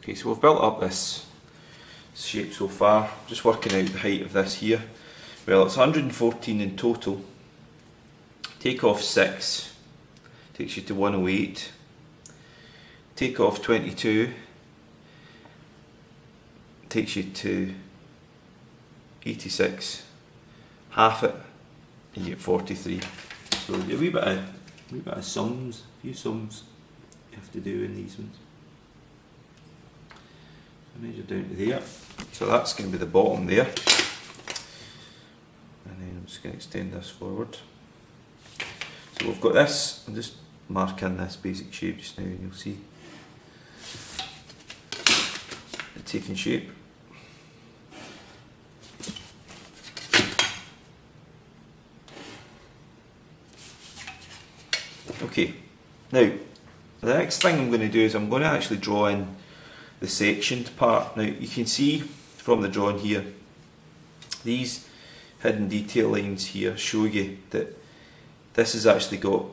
Okay, so we've built up this shape so far, just working out the height of this here. Well, it's 114 in total. Take off 6, takes you to 108. Take off 22, takes you to 86. Half it, and you get 43. So a wee bit of sums, a few sums you have to do in these ones. So measure down to there. So that's going to be the bottom there. And then I'm just going to extend this forward. So we've got this, I'll just mark in this basic shape just now and you'll see it taking shape. Okay, now the next thing I'm going to do is I'm going to actually draw in the sectioned part. Now you can see from the drawing here, these hidden detail lines here show you that this has actually got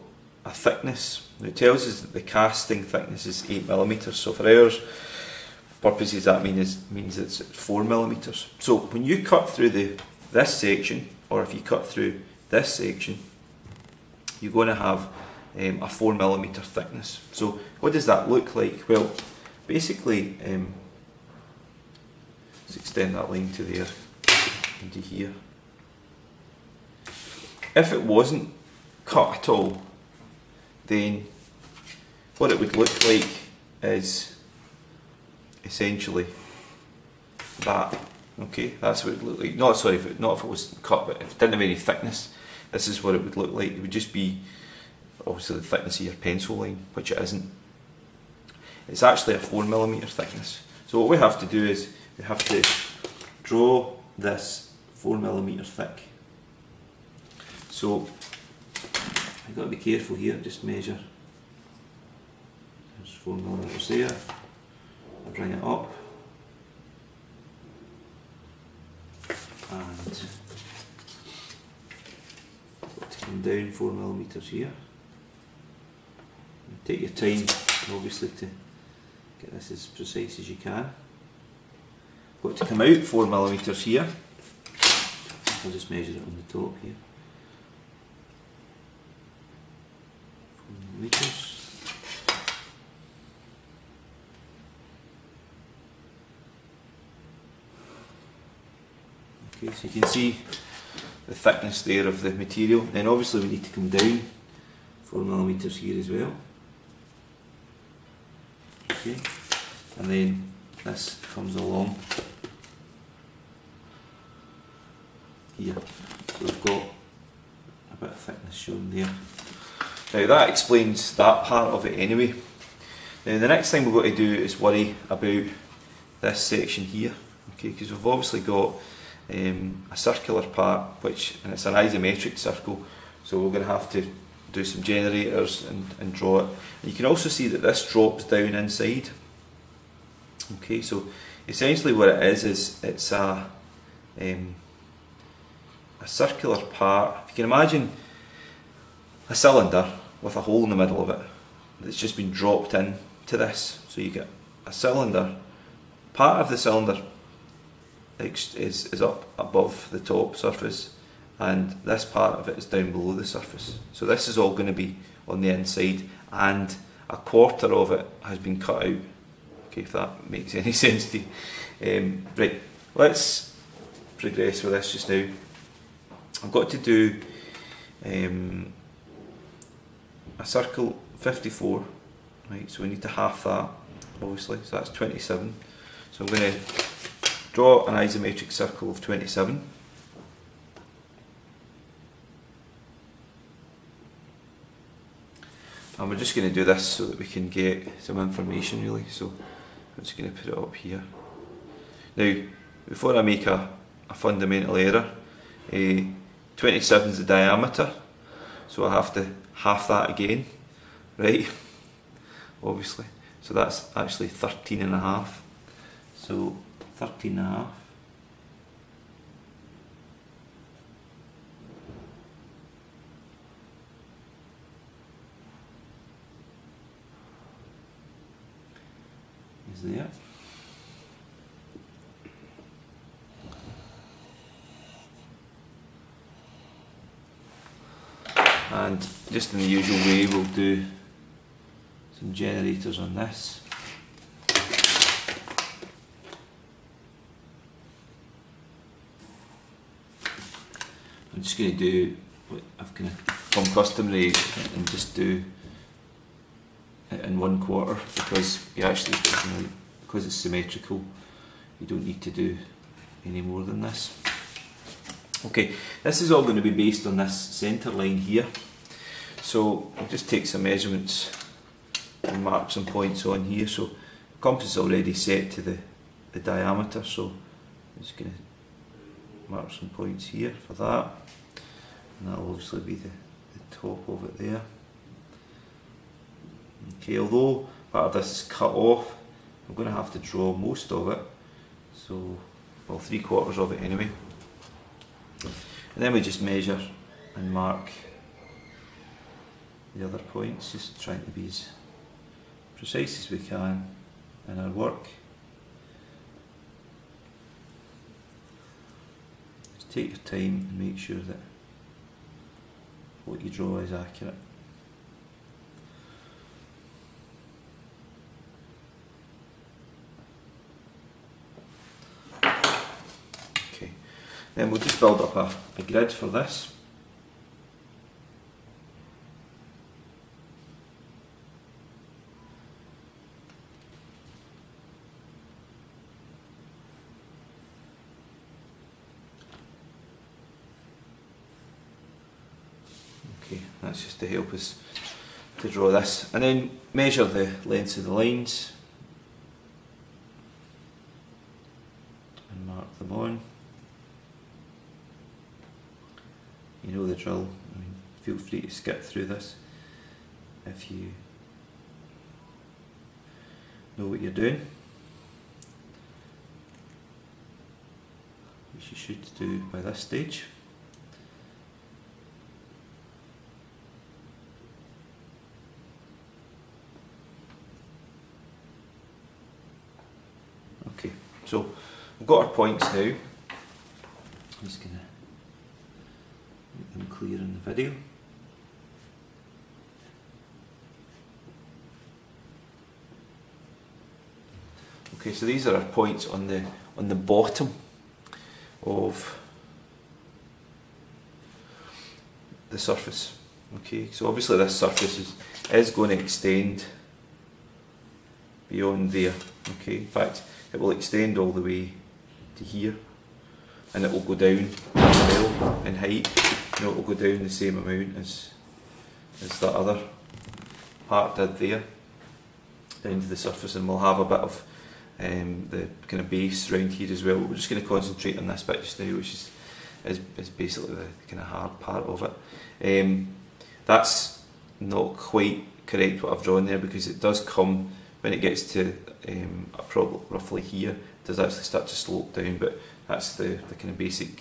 a thickness. Now it tells us that the casting thickness is 8mm, so for our purposes that means it's 4mm. So when you cut through this section, or if you cut through this section, you're going to have a 4mm thickness. So what does that look like? Well, basically, let's extend that line to there, into here. If it wasn't cut at all, then what it would look like is essentially that. Okay, that's what it would look like. Not if it was cut, but if it didn't have any thickness, this is what it would look like. It would just be obviously the thickness of your pencil line, which it isn't. It's actually a 4mm thickness. So what we have to do is we have to draw this 4mm thick. So you've got to be careful here, just measure. There's 4mm there. I'll bring it up. And got to come down 4mm here. Take your time, obviously, to get this as precise as you can. Got to come out 4mm here. I'll just measure it on the top here. 4mm. Okay, so you can see the thickness there of the material. Then obviously we need to come down 4mm here as well. Okay, and then this comes along here. So we've got a bit of thickness shown there. Now that explains that part of it anyway. Now the next thing we've got to do is worry about this section here. Okay, because we've obviously got a circular part, and it's an isometric circle, so we're going to have to do some generators and draw it. And you can also see that this drops down inside. Okay, so essentially what it is it's a circular part. If you can imagine a cylinder with a hole in the middle of it that's just been dropped in to this. So you get a cylinder, part of the cylinder is up above the top surface, and this part of it is down below the surface. So this is all going to be on the inside, and a quarter of it has been cut out. Okay, if that makes any sense to you. Right, let's progress with this just now. I've got to do a circle 54, right, so we need to half that, obviously, so that's 27. So I'm going to draw an isometric circle of 27. And we're just going to do this so that we can get some information really, so I'm just going to put it up here. Now, before I make a fundamental error, 27 is the diameter, so I have to half that again, right, obviously. So that's actually 13.5. So 13.5. Is there. And just in the usual way, we'll do some generators on this. I'm just going to do what I've kind of become customary and just do it in 1/4, because you actually, because it's symmetrical, you don't need to do any more than this. Okay, this is all going to be based on this centre line here. So I'll just take some measurements and mark some points on here. So the compass is already set to the diameter, so I'm just going to mark some points here for that. And that'll obviously be the top of it there. Okay, although part of this is cut off, I'm going to have to draw most of it. So, well, 3/4 of it anyway. And then we just measure and mark the other points, just trying to be as precise as we can in our work. Just take your time and make sure that what you draw is accurate. Okay, then we'll just build up a grid for this. Okay, that's just to help us to draw this, and then measure the lengths of the lines and mark them on. You know the drill. I mean, feel free to skip through this if you know what you're doing, which you should do by this stage. Okay, so we've got our points now. I'm just going to make them clear in the video. Okay, so these are our points on the bottom of the surface. Okay, so obviously this surface is going to extend beyond there. Okay, in fact, it will extend all the way to here, and it will go down as well in height. You know, it will go down the same amount as that other part did there, down to the surface, and we'll have a bit of the kind of base around here as well. We're just going to concentrate on this bit just now, which is basically the kind of hard part of it. That's not quite correct what I've drawn there, because it does come, when it gets to probably roughly here, it does actually start to slope down, but that's the kind of basic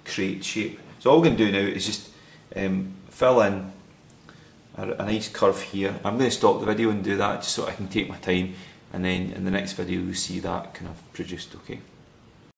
crate shape. So all we're going to do now is just fill in a nice curve here. I'm going to stop the video and do that just so I can take my time, and then in the next video you'll see that kind of produced. Okay.